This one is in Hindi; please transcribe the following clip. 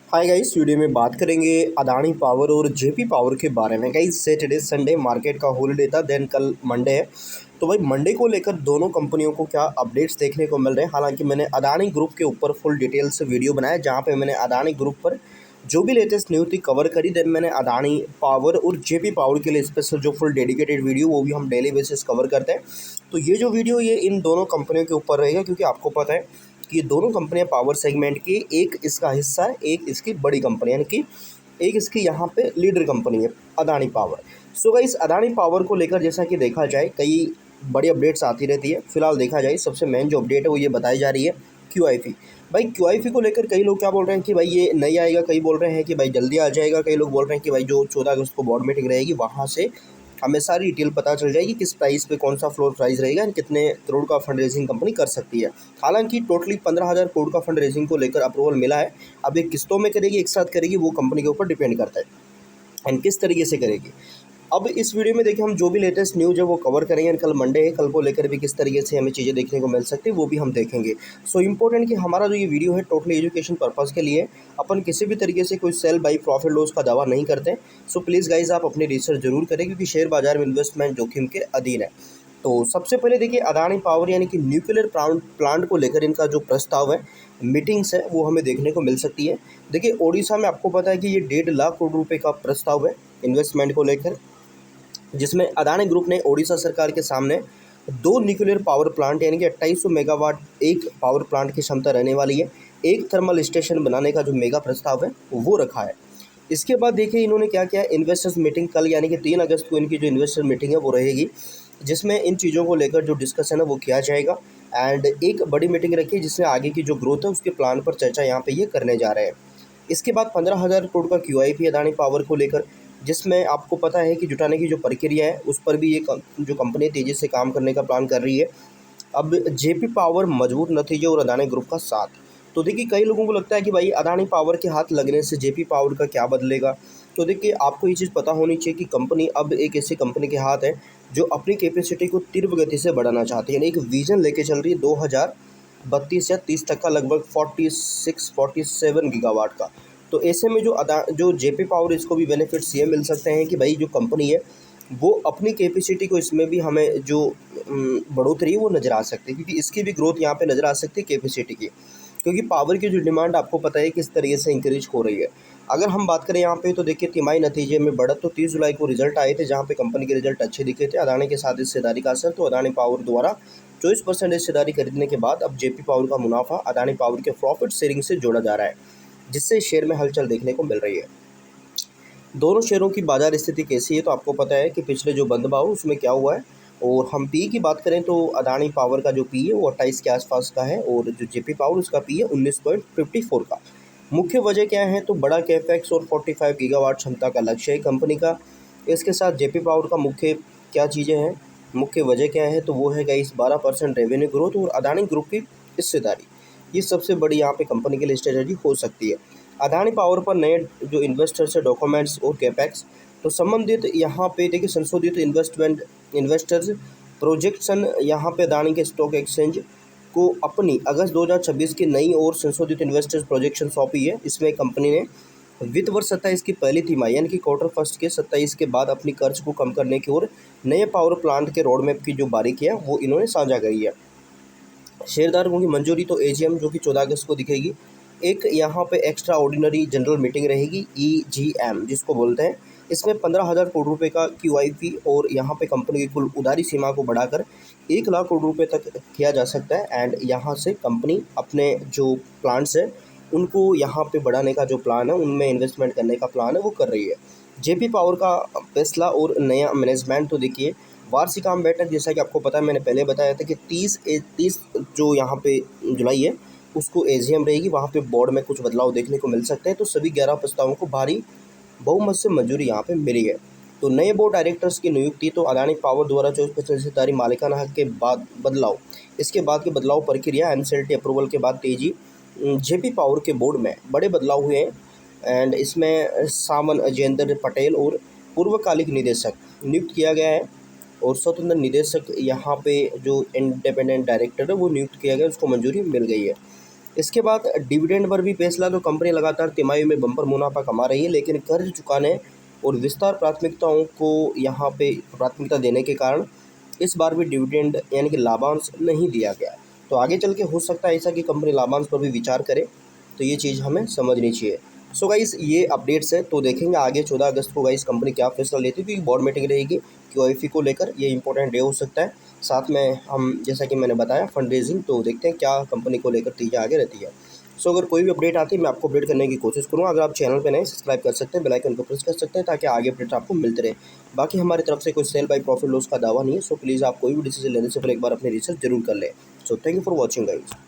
हाय गाइस, वीडियो में बात करेंगे अदानी पावर और जेपी पावर के बारे में। गाइस, सैटरडे संडे मार्केट का हॉलिडे था, देन कल मंडे है। तो भाई मंडे को लेकर दोनों कंपनियों को क्या अपडेट्स देखने को मिल रहे हैं। हालांकि मैंने अदानी ग्रुप के ऊपर फुल डिटेल से वीडियो बनाया, जहां पे मैंने अदानी ग्रुप पर जो भी लेटेस्ट न्यूज़ थी कवर करी। देन मैंने अदानी पावर और जेपी पावर के लिए स्पेशल जो फुल डेडिकेटेड वीडियो, वो भी हम डेली बेसिस कवर करते हैं। तो ये जो वीडियो ये इन दोनों कंपनियों के ऊपर रहेगा, क्योंकि आपको पता है कि ये दोनों कंपनियां पावर सेगमेंट की एक इसका हिस्सा है, एक इसकी बड़ी कंपनी, यानी कि एक इसकी यहाँ पे लीडर कंपनी है Adani power. So guys, Adani power को लेकर जैसा कि देखा जाए कई बड़ी अपडेट्स आती रहती है। फिलहाल देखा जाए सबसे मेन जो अपडेट है वो ये बताई जा रही है क्यूआईपी। भाई क्यूआईपी को लेकर कई लोग क्या बोल रहे हैं कि भाई ये नहीं आएगा, कई बोल रहे हैं कि भाई जल्दी आ जाएगा, कई लोग बोल रहे हैं कि भाई जो 14 अगस्त को बोर्ड मीटिंग रहेगी वहाँ से हमें सारी डिटेल पता चल जाएगी, किस प्राइस पे कौन सा फ्लोर प्राइस रहेगा और कितने करोड़ का फंड रेजिंग कंपनी कर सकती है। हालांकि टोटली 15,000 करोड़ का फंड रेजिंग को लेकर अप्रूवल मिला है। अब ये किस्तों में करेगी, एक साथ करेगी, वो कंपनी के ऊपर डिपेंड करता है एंड किस तरीके से करेगी। अब इस वीडियो में देखिए हम जो भी लेटेस्ट न्यूज़ है वो कवर करेंगे। कल मंडे है, कल को लेकर भी किस तरीके से हमें चीज़ें देखने को मिल सकती है वो भी हम देखेंगे। सो इम्पोर्टेंट कि हमारा जो ये वीडियो है टोटली एजुकेशन पर्पज़ के लिए, अपन किसी भी तरीके से कोई सेल बाई प्रॉफिट लॉस का दावा नहीं करते। सो प्लीज़ गाइज आप अपनी रिसर्च जरूर करें, क्योंकि शेयर बाजार में इन्वेस्टमेंट जोखिम के अधीन है। तो सबसे पहले देखिए अदानी पावर यानी कि न्यूक्लियर प्लांट को लेकर इनका जो प्रस्ताव है, मीटिंग्स है, वो हमें देखने को मिल सकती है। देखिए ओडिशा में आपको पता है कि ये 1.5 लाख करोड़ रुपए का प्रस्ताव है इन्वेस्टमेंट को लेकर, जिसमें अदानी ग्रुप ने ओडिशा सरकार के सामने 2 न्यूक्लियर पावर प्लांट यानी कि 2800 मेगावाट एक पावर प्लांट की क्षमता रहने वाली है, एक थर्मल स्टेशन बनाने का जो मेगा प्रस्ताव है वो रखा है। इसके बाद देखिए इन्होंने क्या किया, इन्वेस्टर्स मीटिंग कल यानी कि 3 अगस्त को इनकी जो इन्वेस्टर मीटिंग है वो रहेगी, जिसमें इन चीज़ों को लेकर जो डिस्कशन है वो किया जाएगा। एंड एक बड़ी मीटिंग रखी है जिसमें आगे की जो ग्रोथ है उसके प्लान पर चर्चा यहाँ पे ये करने जा रहे हैं। इसके बाद 15,000 करोड़ का क्यूआईपी अदानी पावर को लेकर, जिसमें आपको पता है कि जुटाने की जो प्रक्रिया है उस पर भी ये जो कंपनी तेज़ी से काम करने का प्लान कर रही है। अब जेपी पावर मजबूत नतीजे और अदानी ग्रुप का साथ। तो देखिए कई लोगों को लगता है कि भाई अदानी पावर के हाथ लगने से जेपी पावर का क्या बदलेगा। तो देखिए आपको ये चीज़ पता होनी चाहिए कि कंपनी अब एक ऐसी कंपनी के हाथ है जो अपनी कैपेसिटी को तीव्र गति से बढ़ाना चाहती है, यानी एक विजन लेके चल रही है 2032 या 30 तक का, लगभग 46-47 गीगावाट का। तो ऐसे में जो जेपी पावर, इसको भी बेनिफिट्स ये मिल सकते हैं कि भाई जो कंपनी है वो अपनी कैपेसिटी को, इसमें भी हमें जो बढ़ोतरी है वो नज़र आ सकती है, क्योंकि इसकी भी ग्रोथ यहाँ पे नज़र आ सकती है कैपेसिटी की, क्योंकि पावर की जो डिमांड आपको पता है किस तरीके से इंक्रीज हो रही है। अगर हम बात करें यहाँ पे तो देखिए तिमाही नतीजे में बढ़त, तो 30 जुलाई को रिजल्ट आए थे जहाँ पे कंपनी के रिजल्ट अच्छे दिखे थे। अदानी के साथ हिस्सेदारी का असर, तो अदानी पावर द्वारा 24% हिस्सेदारी खरीदने के बाद अब जेपी पावर का मुनाफा अदानी पावर के प्रॉफिट शेयरिंग से जोड़ा जा रहा है, जिससे शेयर में हलचल देखने को मिल रही है। दोनों शेयरों की बाजार स्थिति कैसी है, तो आपको पता है कि पिछले जो बंद भाव उसमें क्या हुआ है। और हम पी की बात करें तो अदानी पावर का जो पी है वो 28 के आसपास का है, और जो जेपी पावर उसका पी है 19.54 का। मुख्य वजह क्या है, तो बड़ा कैपेक्स और 45 गीगावाट क्षमता का लक्ष्य है कंपनी का। इसके साथ जेपी पावर का मुख्य क्या चीज़ें हैं, मुख्य वजह क्या है, तो वो है गाइस 12% रेवेन्यू ग्रोथ और अदानी ग्रुप की हिस्सेदारी। ये सबसे बड़ी यहाँ पे कंपनी के लिए स्ट्रेटजी हो सकती है। अदानी पावर पर नए जो इन्वेस्टर्स है, डॉक्यूमेंट्स और कैपेक्स, तो संबंधित यहाँ पे देखिए संशोधित इन्वेस्टर्स प्रोजेक्शन यहाँ पे अदानी के स्टॉक एक्सचेंज को अपनी अगस्त 2026 की नई और संशोधित इन्वेस्टर्स प्रोजेक्शन सौंपी है। इसमें कंपनी ने वित्त वर्ष 27 की पहली तिमाही यानी कि क्वार्टर फर्स्ट के 27 के बाद अपनी कर्ज को कम करने की और नए पावर प्लांट के रोड मैप की जो बारीकियाँ वो इन्होंने साझा करी है। शेयरधारकों की मंजूरी तो एजीएम जो कि 14 अगस्त को दिखेगी। एक यहाँ पे एक्स्ट्रा ऑर्डिनरी जनरल मीटिंग रहेगी, ईजीएम जिसको बोलते हैं। इसमें 15,000 करोड़ रुपए का क्यूआईपी और यहाँ पे कंपनी की कुल उधारी सीमा को बढ़ाकर 1 लाख करोड़ रुपए तक किया जा सकता है। एंड यहाँ से कंपनी अपने जो प्लांट्स है उनको यहाँ पे बढ़ाने का जो प्लान है, उनमें इन्वेस्टमेंट करने का प्लान है वो कर रही है। जेपी पावर का फैसला और नया मैनेजमेंट, तो देखिए वार्षिक आम बैठक जैसा कि आपको पता है, मैंने पहले बताया था कि 30 जो यहाँ पे जुलाई है उसको एजीएम रहेगी, वहाँ पे बोर्ड में कुछ बदलाव देखने को मिल सकते हैं। तो सभी 11 प्रस्तावों को भारी बहुमत से मंजूरी यहाँ पे मिली है। तो नए बोर्ड डायरेक्टर्स की नियुक्ति, तो अदानी पावर द्वारा 24% हिस्सेदारी मालिकाना हक के बाद बदलाव, इसके बाद की बदलाव प्रक्रिया एनसीएलटी अप्रूवल के बाद तेजी। जेपी पावर के बोर्ड में बड़े बदलाव हुए हैं एंड इसमें सावन अजेंद्र पटेल और पूर्वकालिक निदेशक नियुक्त किया गया है, और स्वतंत्र निदेशक यहाँ पे जो इंडिपेंडेंट डायरेक्टर है वो नियुक्त किया गया, उसको मंजूरी मिल गई है। इसके बाद डिविडेंड पर भी फैसला। तो कंपनी लगातार तिमाही में बम्पर मुनाफा कमा रही है, लेकिन कर्ज चुकाने और विस्तार प्राथमिकताओं को यहाँ पे प्राथमिकता देने के कारण इस बार भी डिविडेंड यानी कि लाभांश नहीं दिया गया। तो आगे चल के हो सकता है ऐसा कि कंपनी लाभांश पर भी विचार करे, तो ये चीज़ हमें समझनी चाहिए। सो गाइस ये अपडेट्स है, तो देखेंगे आगे 14 अगस्त को गाइस कंपनी क्या फैसला लेती है, क्योंकि बोर्ड मीटिंग रहेगी क्यूआईपी को लेकर, ये इंपॉर्टेंट डे हो सकता है। साथ में हम जैसा कि मैंने बताया फंड रेजिंग, तो देखते हैं क्या कंपनी को लेकर चीज़ें आगे रहती है। सो अगर कोई भी अपडेट आती है मैं आपको अपडेट करने की कोशिश करूँगा। अगर आप चैनल पे नए सब्सक्राइब कर सकते हैं, बेल आइकन को प्रेस कर सकते हैं ताकि आगे अपडेट आपको मिलते रहे। बाकी हमारी तरफ से कोई सेल बाय प्रॉफिट लॉस का दावा नहीं है, सो प्लीज़ आप कोई भी डिसीजन लेने से पहले एक बार अपनी रिसर्च जरूर कर लें। So thank you for watching guys.